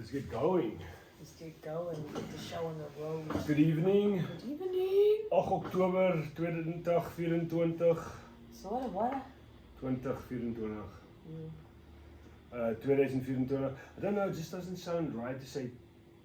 Let's get going. Let's get going. Get the show on the road. Good evening. Good evening. 8 Oktober 2024. So what? 2024. 2024. I don't know, it just doesn't sound right to say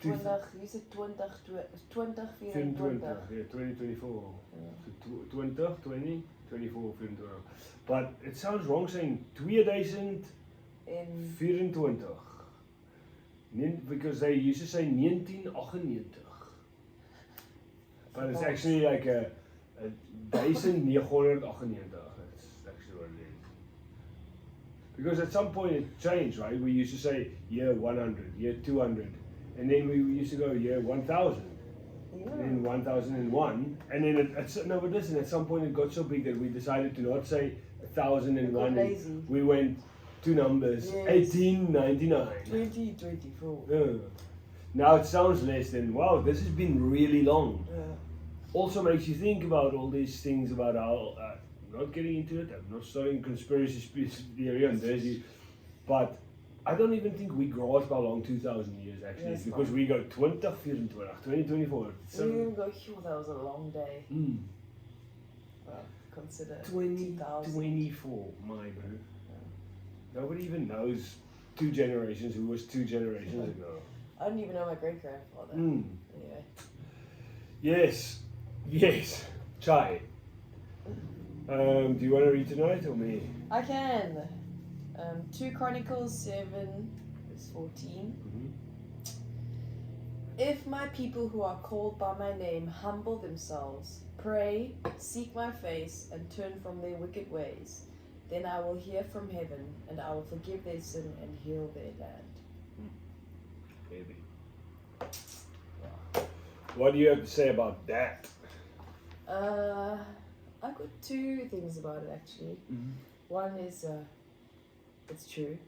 20, you said 2024. 2024. Yeah, 2024. So 20, 20, 24, 24. But it sounds wrong saying 2024. Because they used to say 1998. But it's actually like a 1998. That's actually what it is. Because at some point it changed, right? We used to say year 100, year 200, and then we used to go year 1000, Yeah. and then 1001, and then no, but listen, at some point it got so big that we decided to not say 1001. Lazy. We went two numbers, Yes. 1899. 2024. Yeah. Now it sounds less than, wow, this has been really long. Yeah. Also makes you think about all these things about how, not getting into it, I'm not starting conspiracy theory on this, but I don't even think we grasp how long 2000 years actually is, because we go 2024, 2024. So we even go, that was a long day. Well, consider 2024, my bro. Nobody even knows 2 generations who was 2 generations ago. I don't even know my great grandfather. Yeah. Yes. Chai. Do you want to read tonight or me? I can. 2 Chronicles 7 verse 14. If my people who are called by my name humble themselves, pray, seek my face, and turn from their wicked ways, then I will hear from heaven, and I will forgive their sin and heal their land. Maybe. What do you have to say about that? I've got 2 things about it actually. One is, it's true,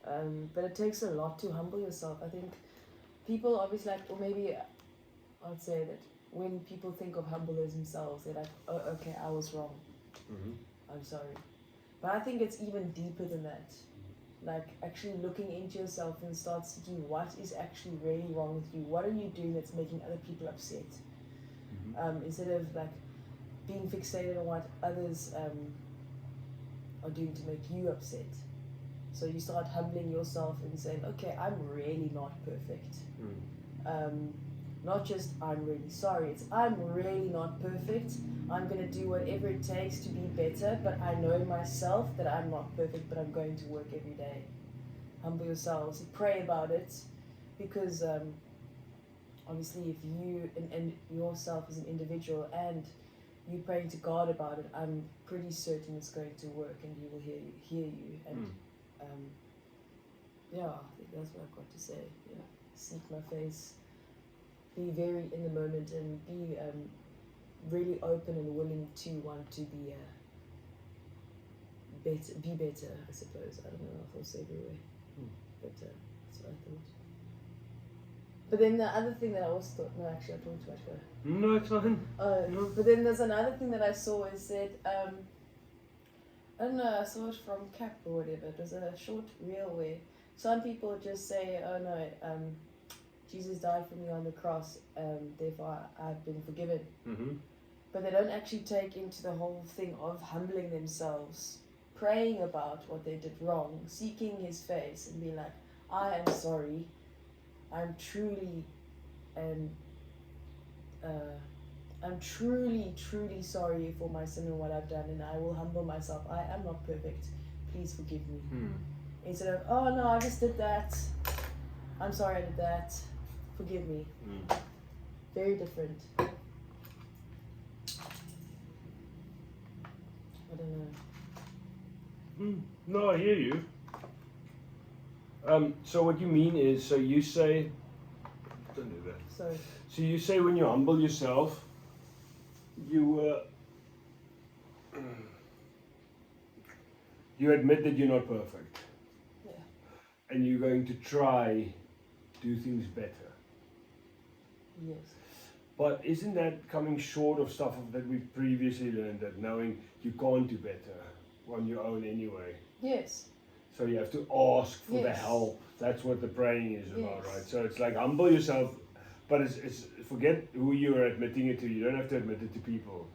but it takes a lot to humble yourself. I think people obviously or maybe I would say that when people think of humblers themselves, they're like, oh, okay, I was wrong. I'm sorry. But I think it's even deeper than that. Like actually looking into yourself and start seeking what is actually really wrong with you. What are you doing that's making other people upset? Instead of like being fixated on what others are doing to make you upset. So you start humbling yourself and saying, okay, I'm really not perfect. Not just I'm really sorry, it's I'm really not perfect. I'm going to do whatever it takes to be better, but I know myself that I'm not perfect, but I'm going to work every day. Humble yourselves, pray about it, because obviously if you and yourself as an individual and you praying to God about it, I'm pretty certain it's going to work and He will hear you. And I think that's what I've got to say. Yeah, seek my face. Be very in the moment and be really open and willing to want to be better, I suppose. I don't know if I'll say it every way, but that's what I thought. But then the other thing that I also thought, no, actually I talked too much about it. No, it's fine. No. But then there's another thing that I saw is that, I don't know, I saw it from Cap or whatever. It was a short reel where some people just say, oh no, Jesus died for me on the cross, therefore I've been forgiven. But they don't actually take into the whole thing of humbling themselves, praying about what they did wrong, seeking His face and being like, I am sorry, I'm truly sorry for my sin and what I've done, and I will humble myself. I am not perfect, please forgive me. Instead of, oh no, I just did that, I'm sorry I did that, forgive me. Very different. I don't know. No, I hear you. So what you mean is, so you say, don't do that. Sorry. So you say when you humble yourself, you admit that you're not perfect. Yeah. And you're going to try do things better. Yes. But isn't that coming short of stuff that we previously learned, that knowing you can't do better on your own anyway? Yes. So you have to ask for the Yes. help. That's what the praying is about, Yes. right? So it's like humble yourself, but it's forget who you are admitting it to. You don't have to admit it to people.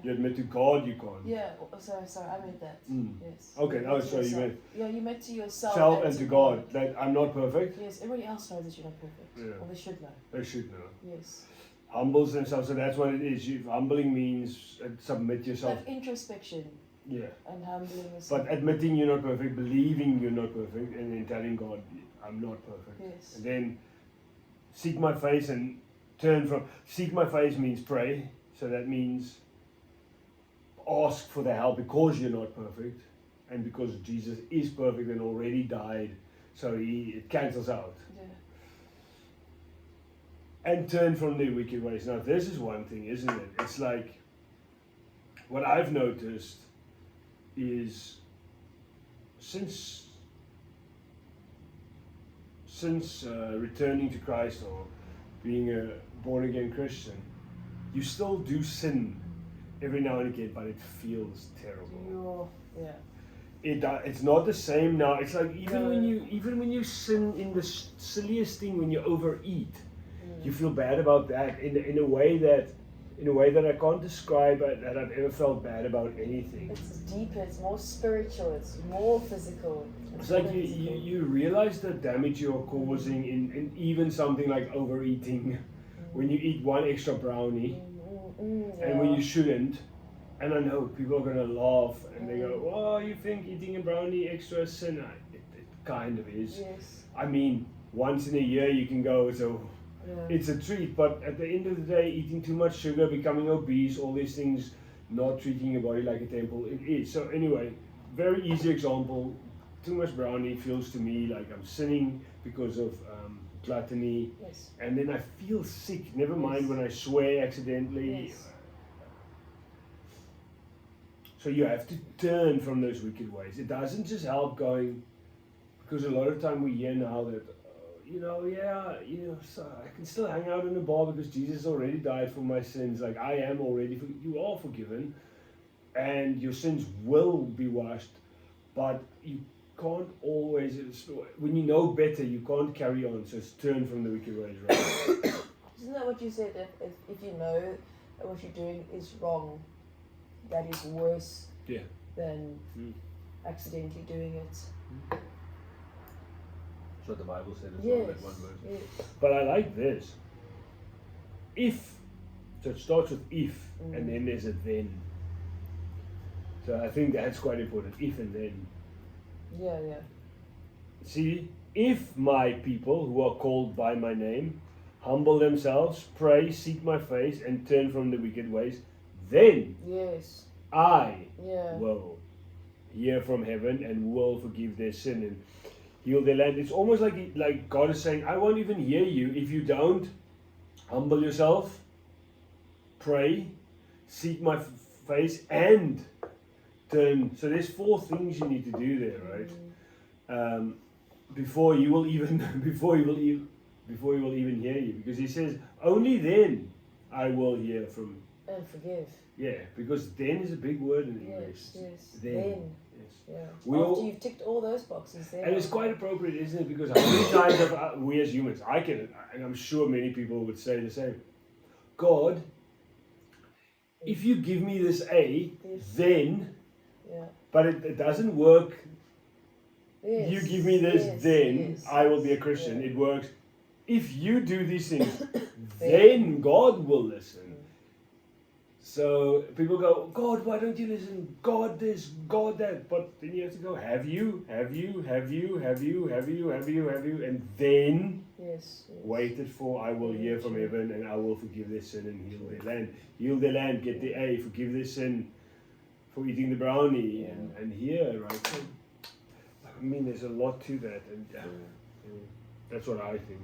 You admit to God, you can't. Yeah, sorry, I meant that. Yes. Okay, You oh, admit to so you yourself. meant Yeah, you meant to yourself self and to God. That I'm not perfect. Yes, everybody else knows that you're not perfect. Yeah. Or they should know. They should know. Yes. Humbles themselves, so that's what it is. Humbling means submit yourself. Like introspection. Yeah. And humbling yourself. But admitting you're not perfect, believing you're not perfect, and then telling God, I'm not perfect. Yes. And then seek my face and turn from. Seek my face means pray. So that means ask for the help because you're not perfect. And because Jesus is perfect and already died. So it cancels out. Yeah. And turn from their wicked ways. Now this is one thing, isn't it? It's like, what I've noticed is since returning to Christ or being a born again Christian, you still do sin every now and again, but it feels terrible. It's not the same now. It's like even when you sin in the silliest thing, when you overeat, you feel bad about that in a way that I can't describe that I've ever felt bad about anything. It's deeper, it's more spiritual, it's more physical. It's like you realize the damage you're causing in even something like overeating. When you eat one extra brownie, and when you shouldn't. And I know people are going to laugh and they go, oh, you think eating a brownie extra is sin? It kind of is. Yes. I mean, once in a year you can go, so it's a treat. But at the end of the day, eating too much sugar, becoming obese, all these things, not treating your body like a temple, it is. So anyway, very easy example. Too much brownie feels to me like I'm sinning because of gluttony. Yes. And then I feel sick. Never mind when I swear accidentally. Yes. So you have to turn from those wicked ways. It doesn't just help going, because a lot of time we hear now that, so I can still hang out in the bar because Jesus already died for my sins. Like I am already, you are forgiven, and your sins will be washed, but you can't always, when you know better, you can't carry on. So it's turn from the wicked ways, right? Isn't that what you said, that if you know that what you're doing is wrong, that is worse than accidentally doing it? That's what the Bible said as well, that one verse. Yes. But I like this. If, so it starts with if, and then there's a then. So I think that's quite important, if and then. Yeah. See, if my people who are called by my name humble themselves, pray, seek my face, and turn from the wicked ways, then I will hear from heaven and will forgive their sin and heal their land. It's almost like God is saying, I won't even hear you if you don't humble yourself, pray, seek my face, and turn. So there's 4 things you need to do there, right? Before he will even hear you, because he says only then I will hear from and forgive. Yeah, because then is a big word in English. Yes. Then. Yeah. Yes. After you've ticked all those boxes there. And it's quite appropriate, isn't it? Because how many times have we as humans, and I'm sure many people would say the same, God, if you give me this A, then, but it doesn't work. Yes. You give me this, then I will be a Christian. It works. If you do these things, then God will listen. So people go, God, why don't you listen? God this, God that. But then you have to go, have you, and then waited for, I will hear from heaven and I will forgive their sin and heal their land. Heal their land, get the A, forgive their sin for eating the brownie and hear, right? So, I mean, there's a lot to that, and that's what I think.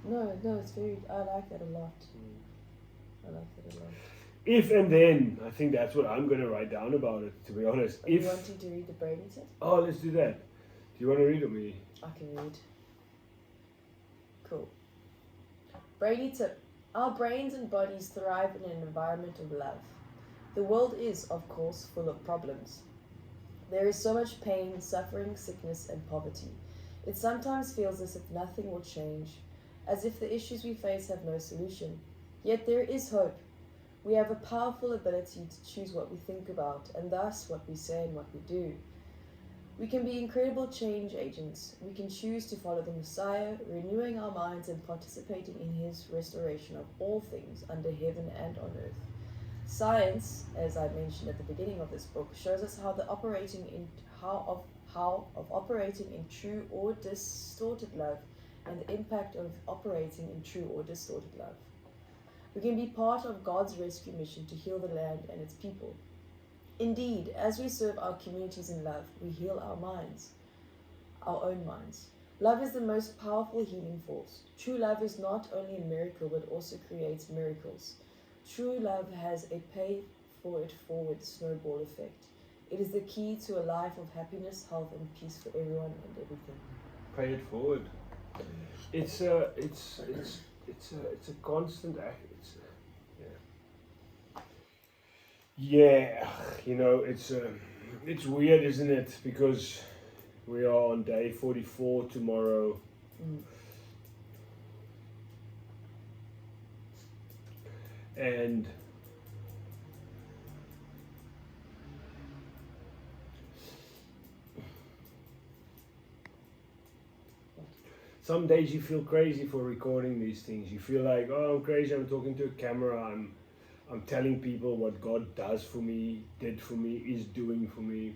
No, it's very, I like that a lot. I like that a lot. If and then, I think that's what I'm going to write down about it, to be honest. Are you wanting to read the brain tip? Oh, let's do that. Do you want to read it with me? I can read. Cool. Brainy tip. Our brains and bodies thrive in an environment of love. The world is, of course, full of problems. There is so much pain, suffering, sickness, and poverty. It sometimes feels as if nothing will change, as if the issues we face have no solution. Yet there is hope. We have a powerful ability to choose what we think about, and thus what we say and what we do. We can be incredible change agents. We can choose to follow the Messiah, renewing our minds and participating in his restoration of all things under heaven and on earth. Science, as I mentioned at the beginning of this book, shows us how operating in true or distorted love, and the impact of operating in true or distorted love. We can be part of God's rescue mission to heal the land and its people. Indeed, as we serve our communities in love, we heal our minds, our own minds. Love is the most powerful healing force. True love is not only a miracle, but also creates miracles. True love has a pay-for-it-forward snowball effect. It is the key to a life of happiness, health, and peace for everyone and everything. Pay it forward. It's a constant act. Yeah, it's weird, isn't it? Because we are on day 44 tomorrow. And some days you feel crazy for recording these things. You feel like, oh, I'm crazy, I'm talking to a camera, I'm telling people what God does for me, did for me, is doing for me.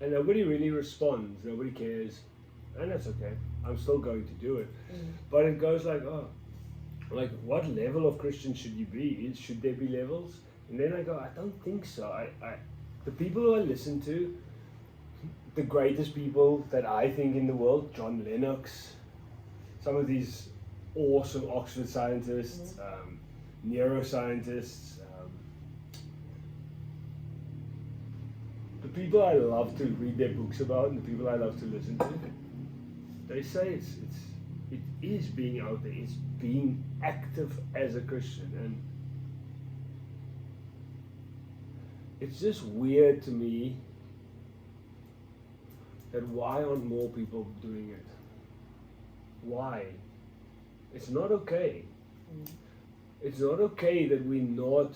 And nobody really responds, nobody cares. And that's okay, I'm still going to do it. But it goes like, oh, like what level of Christian should you be? Should there be levels? And then I go, I don't think so. The people who I listen to, the greatest people that I think in the world, John Lennox, some of these awesome Oxford scientists, neuroscientists, the people I love to read their books about and the people I love to listen to, they say it is being out there, it's being active as a Christian. And it's just weird to me that why aren't more people doing it? Why? It's not okay. It's not okay that we're not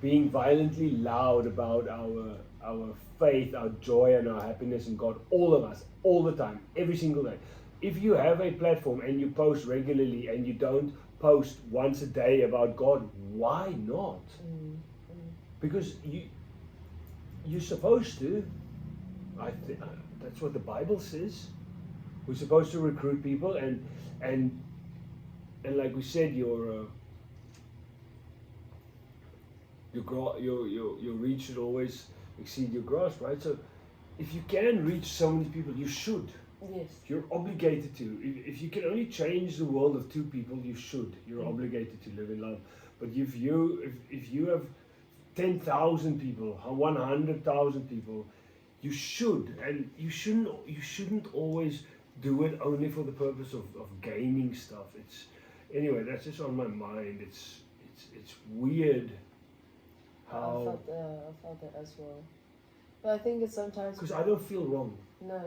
being violently loud about our faith, our joy, and our happiness in God, all of us, all the time, every single day. If you have a platform and you post regularly and you don't post once a day about God, why not? Because you're supposed to. That's what the Bible says. We're supposed to recruit people, and like we said, your reach should always exceed your grasp, right? So if you can reach so many people, you should. Yes. You're obligated to. If you can only change the world of 2 people, you should. You're obligated to live in love. But if you have 10,000 people, 100,000 people, you should, and you shouldn't always do it only for the purpose of gaining stuff. Anyway, that's just on my mind. It's weird how I felt that as well. But I think it's sometimes because I don't feel wrong. No.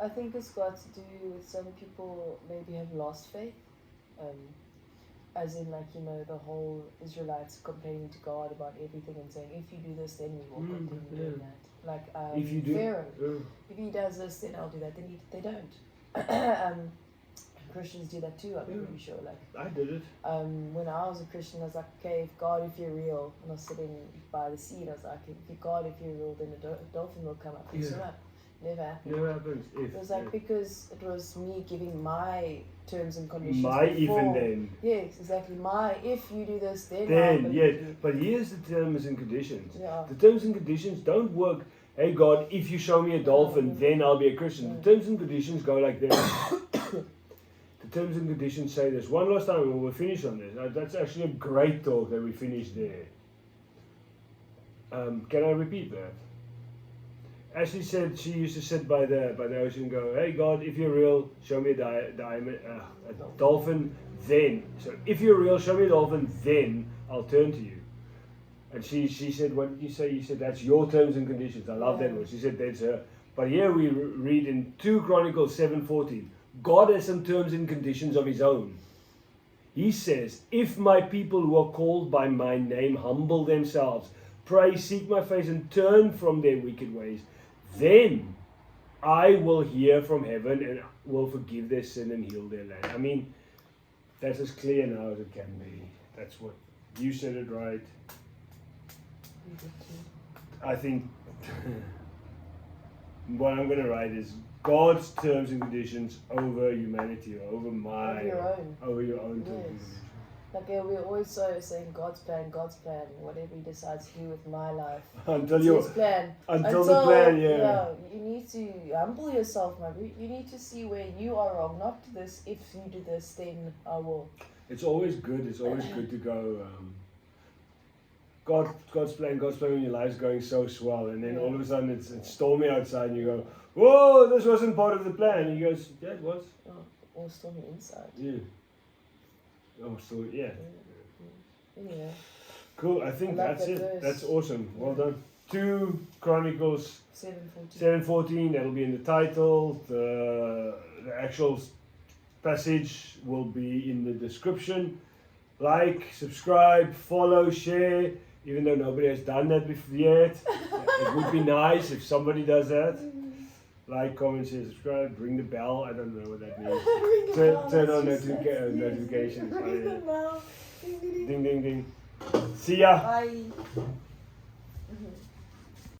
I think it's got to do with some people maybe have lost faith. As in, like, the whole Israelites complaining to God about everything and saying, if you do this, then we will continue doing that. Like if you do, Pharaoh, if he does this, then I'll do that. Then they don't. Christians do that too, I'm pretty sure. Like I did it. When I was a Christian, I was like, okay, if you're real, and I was sitting by the sea, and I was like, if you're real, then a dolphin will come up and swim up. Never happened. Never happens. It was like because it was me giving my terms and conditions. My before. even then. Yes, exactly. My if you do this, then yes. But here's the terms and conditions. Yeah. The terms and conditions don't work. Hey God, if you show me a dolphin, then I'll be a Christian. The terms and conditions go like this. The terms and conditions say this. One last time, and we'll finish on this. That's actually a great talk that we finished there. Can I repeat that? Ashley said she used to sit by the ocean and go, "Hey God, if you're real, show me a dolphin. Then, so if you're real, show me a dolphin. Then I'll turn to you." And she said, "What did you say?" You said, "That's your terms and conditions." I love that word. She said, "That's her." But here we read in 2 Chronicles 7:14, God has some terms and conditions of His own. He says, "If my people who are called by my name humble themselves, pray, seek my face, and turn from their wicked ways, then I will hear from heaven and will forgive their sin and heal their land." I mean, that's as clear now as it can be. That's what you said it right. I think what I'm going to write is God's terms and conditions over humanity, or over over your own terms and conditions. Like we're always so saying God's plan, whatever He decides to do with my life. Until His plan. Until the plan, yeah. You need to humble yourself, man. You need to see where you are wrong, not this. If you do this, then I will. It's always good. It's always good to go. God's plan when your life's going so swell, and then all of a sudden it's stormy outside, and you go, "Whoa, this wasn't part of the plan." And He goes, "Yeah, it was." Or stormy inside. Yeah. Oh, so yeah. Anyway. Cool. I think that's it. Verse. That's awesome. Well done. 2 Chronicles 7:14. 7:14. That'll be in the title. The actual passage will be in the description. Like, subscribe, follow, share. Even though nobody has done that yet, it would be nice if somebody does that. Like, comment, share, subscribe, ring the bell. I don't know what that means. Turn on notifications. Ring the bell. Ding, ding, ding. See ya. Bye.